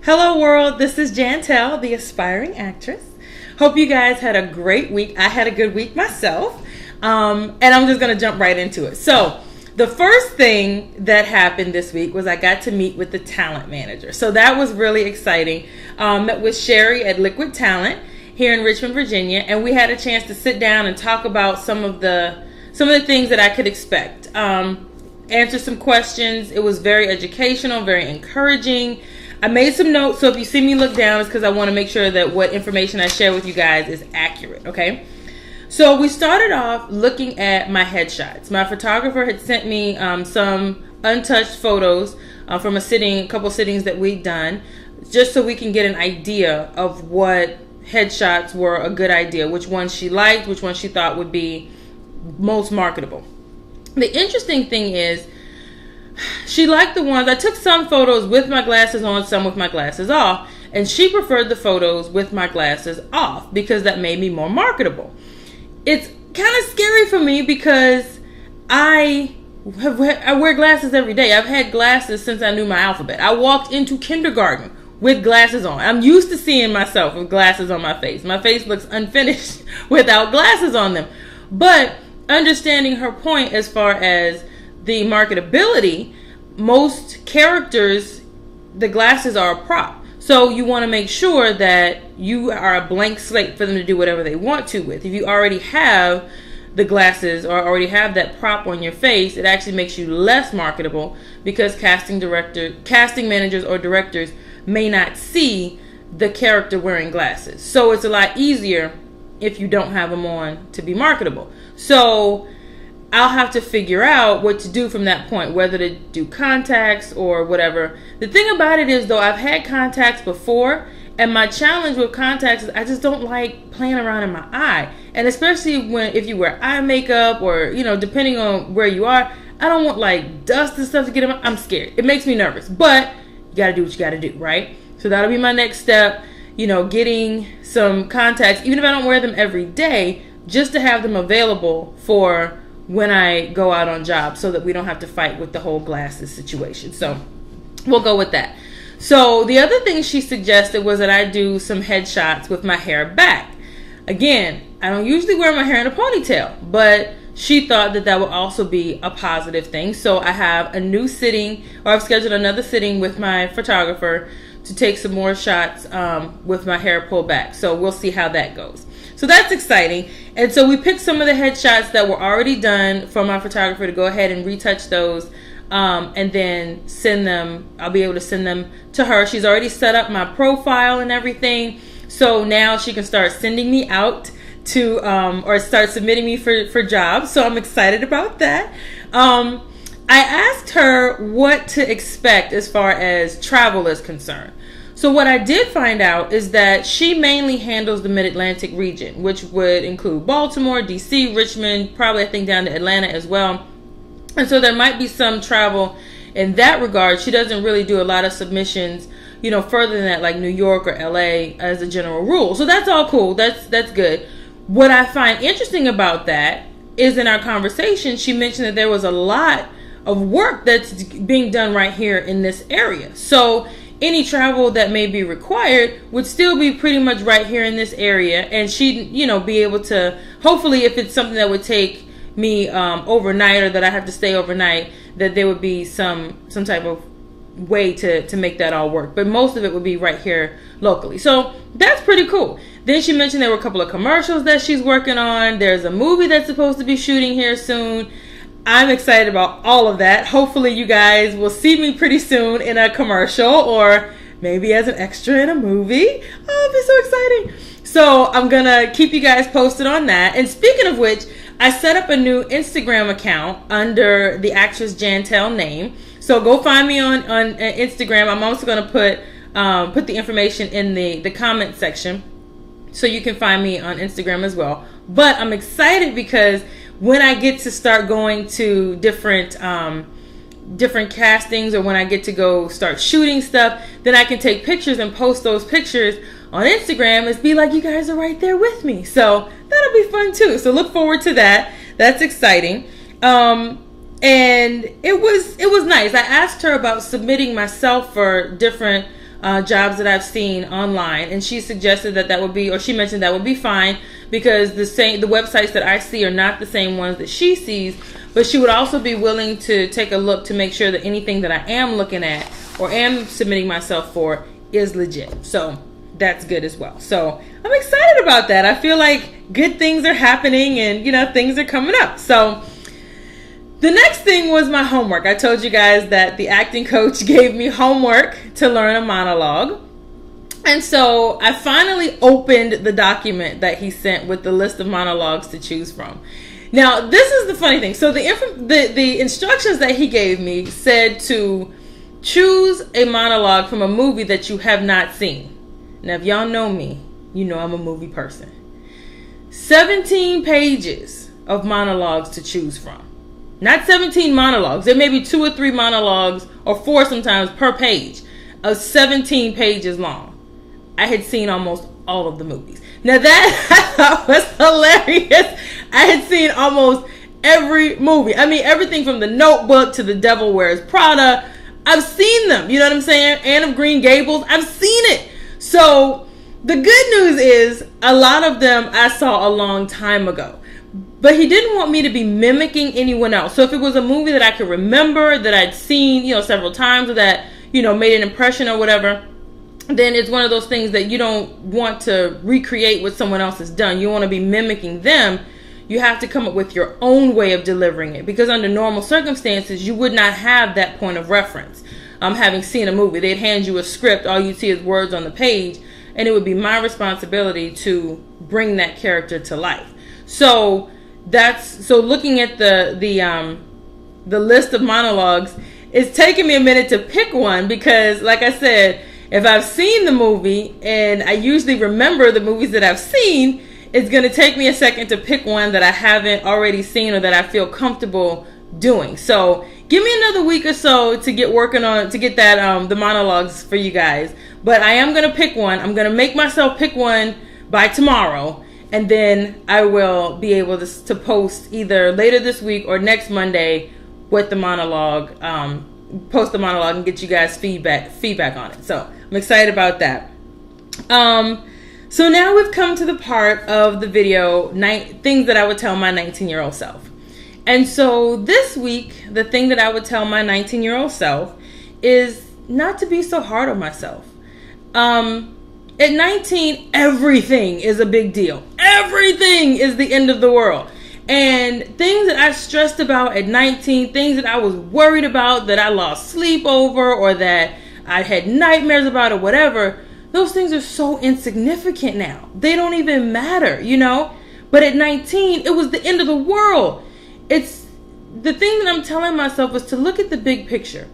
Hello world, this is Jantelle, the aspiring actress. Hope you guys had a great week. I had a good week myself. And I'm just going to jump right into it. So the first thing that happened this week was I got to meet with the talent manager. So that was really exciting. Met with Sherry at Liquid Talent here in Richmond, Virginia. And we had a chance to sit down and talk about some of the things that I could expect. Answer some questions. It was very educational, very encouraging. I made some notes, so if you see me look down, it's because I want to make sure that what information I share with you guys is accurate, okay? So we started off looking at my headshots. My photographer had sent me some untouched photos from a couple sittings that we'd done, just so we can get an idea of what headshots were a good idea, which ones she liked, which ones she thought would be most marketable. The interesting thing is, she liked the ones, I took some photos with my glasses on, some with my glasses off, and she preferred the photos with my glasses off because that made me more marketable. It's kind of scary for me because I wear glasses every day. I've had glasses since I knew my alphabet. I walked into kindergarten with glasses on. I'm used to seeing myself with glasses on my face. My face looks unfinished without glasses on them. But understanding her point as far as the marketability, most characters, the glasses are a prop. So you want to make sure that you are a blank slate for them to do whatever they want to with. If you already have the glasses or already have that prop on your face, it actually makes you less marketable because casting managers or directors may not see the character wearing glasses. So it's a lot easier if you don't have them on to be marketable. So I'll have to figure out what to do from that point, whether to do contacts or whatever. The thing about it is, though, I've had contacts before, and my challenge with contacts is I just don't like playing around in my eye. And especially if you wear eye makeup or, depending on where you are, I don't want like dust and stuff to get in my, I'm scared. It makes me nervous, but you got to do what you got to do, right? So that'll be my next step, getting some contacts, even if I don't wear them every day, just to have them available for when I go out on jobs so that we don't have to fight with the whole glasses situation. So we'll go with that. So the other thing she suggested was that I do some headshots with my hair back. Again, I don't usually wear my hair in a ponytail, but she thought that would also be a positive thing. So I have a new sitting, or I've scheduled another sitting with my photographer to take some more shots with my hair pulled back. So we'll see how that goes. So that's exciting. And so we picked some of the headshots that were already done from my photographer to go ahead and retouch those and then send them. I'll be able to send them to her. She's already set up my profile and everything. So now she can start sending me out to or start submitting me for jobs. So I'm excited about that. I asked her what to expect as far as travel is concerned. So what I did find out is that she mainly handles the Mid-Atlantic region, which would include Baltimore, D.C., Richmond, probably I think down to Atlanta as well. And so there might be some travel in that regard. She doesn't really do a lot of submissions, further than that, like New York or L.A. as a general rule. So that's all cool. That's good. What I find interesting about that is in our conversation, she mentioned that there was a lot of work that's being done right here in this area. So any travel that may be required would still be pretty much right here in this area, and she'd, be able to, hopefully if it's something that would take me overnight or that I have to stay overnight, that there would be some type of way to make that all work. But most of it would be right here locally. So that's pretty cool. Then she mentioned there were a couple of commercials that she's working on. There's a movie that's supposed to be shooting here soon. I'm excited about all of that. Hopefully you guys will see me pretty soon in a commercial or maybe as an extra in a movie. Oh, it'll be so exciting. So I'm going to keep you guys posted on that. And speaking of which, I set up a new Instagram account under the actress Jantelle name. So go find me on Instagram. I'm also going to put the information in the comment section so you can find me on Instagram as well. But I'm excited because when I get to start going to different castings, or when I get to go start shooting stuff, then I can take pictures and post those pictures on Instagram and be like, you guys are right there with me. So that'll be fun too. So look forward to that. That's exciting. And it was nice. I asked her about submitting myself for different jobs that I've seen online, and she suggested that would be, or she mentioned that would be fine because the websites that I see are not the same ones that she sees, but she would also be willing to take a look to make sure that anything that I am looking at or am submitting myself for is legit. So that's good as well. So I'm excited about that. I feel like good things are happening and, things are coming up. So the next thing was my homework. I told you guys that the acting coach gave me homework to learn a monologue. And so I finally opened the document that he sent with the list of monologues to choose from. Now, this is the funny thing. So the instructions that he gave me said to choose a monologue from a movie that you have not seen. Now, if y'all know me, you know I'm a movie person. 17 pages of monologues to choose from. Not 17 monologues. There may be 2 or 3 monologues, or 4 sometimes per page, of 17 pages long. I had seen almost all of the movies. Now that I thought was hilarious. I had seen almost every movie. I mean, everything from The Notebook to The Devil Wears Prada. I've seen them. You know what I'm saying? Anne of Green Gables. I've seen it. So the good news is a lot of them I saw a long time ago. But he didn't want me to be mimicking anyone else. So if it was a movie that I could remember, that I'd seen, several times, or that, made an impression or whatever, then it's one of those things that you don't want to recreate what someone else has done. You want to be mimicking them. You have to come up with your own way of delivering it. Because under normal circumstances, you would not have that point of reference. Having seen a movie, they'd hand you a script. All you'd see is words on the page. And it would be my responsibility to bring that character to life. So looking at the list of monologues, it's taking me a minute to pick one because, like I said, if I've seen the movie and I usually remember the movies that I've seen, it's going to take me a second to pick one that I haven't already seen or that I feel comfortable doing. So give me another week or so to get working on to get that the monologues for you guys. But I am going to pick one. I'm going to make myself pick one by tomorrow. And then I will be able to post either later this week or next Monday with the monologue, post the monologue and get you guys feedback on it. So I'm excited about that. So now we've come to the part of the video, things that I would tell my 19-year-old self. And so this week, the thing that I would tell my 19-year-old self is not to be so hard on myself. At 19, everything is a big deal. Everything is the end of the world. And things that I stressed about at 19, things that I was worried about, that I lost sleep over, or that I had nightmares about, or whatever, those things are so insignificant now. They don't even matter, But at 19, it was the end of the world. It's the thing that I'm telling myself is to look at the big picture.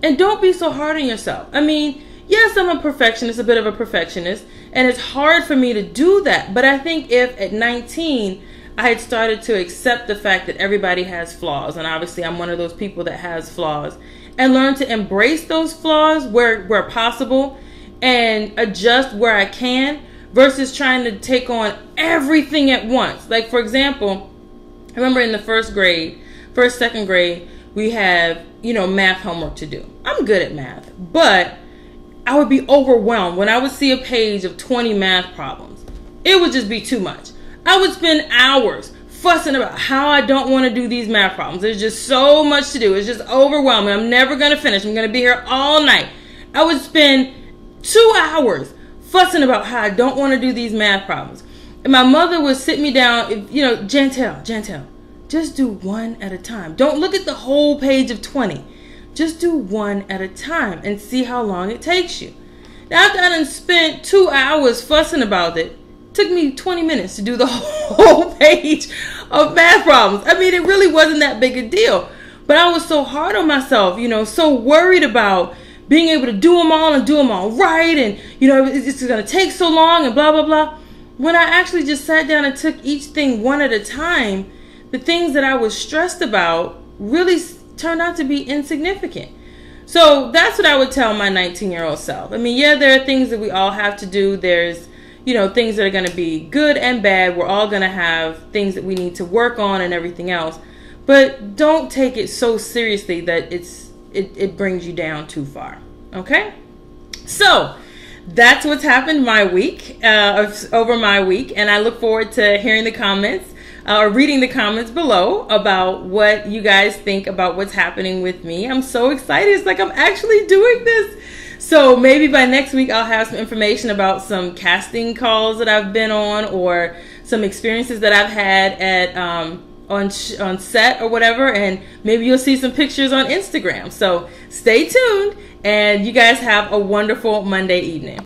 And don't be so hard on yourself. I mean, yes, I'm a perfectionist, a bit of a perfectionist, and it's hard for me to do that. But I think if at 19, I had started to accept the fact that everybody has flaws, and obviously I'm one of those people that has flaws, and learn to embrace those flaws where possible and adjust where I can versus trying to take on everything at once. Like, for example, I remember in the second grade, we have, math homework to do. I'm good at math, but I would be overwhelmed when I would see a page of 20 math problems. It would just be too much. I would spend hours fussing about how I don't want to do these math problems. There's just so much to do. It's just overwhelming. I'm never going to finish. I'm going to be here all night. I would spend 2 hours fussing about how I don't want to do these math problems. And my mother would sit me down, Jantelle, just do one at a time. Don't look at the whole page of 20. Just do one at a time and see how long it takes you. Now, after I done spent 2 hours fussing about it, took me 20 minutes to do the whole page of math problems. I mean, it really wasn't that big a deal. But I was so hard on myself, so worried about being able to do them all and do them all right. And, it's going to take so long and blah, blah, blah. When I actually just sat down and took each thing one at a time, the things that I was stressed about really turned out to be insignificant. So that's what I would tell my 19-year-old self. I mean, yeah, there are things that we all have to do. There's, things that are going to be good and bad. We're all going to have things that we need to work on and everything else. But don't take it so seriously that it brings you down too far. Okay? So that's what's happened over my week, and I look forward to hearing the comments or reading the comments below about what you guys think about what's happening with me. I'm so excited. It's like I'm actually doing this. So maybe by next week I'll have some information about some casting calls that I've been on, or some experiences that I've had at on set or whatever, and maybe you'll see some pictures on Instagram. So stay tuned, and you guys have a wonderful Monday evening.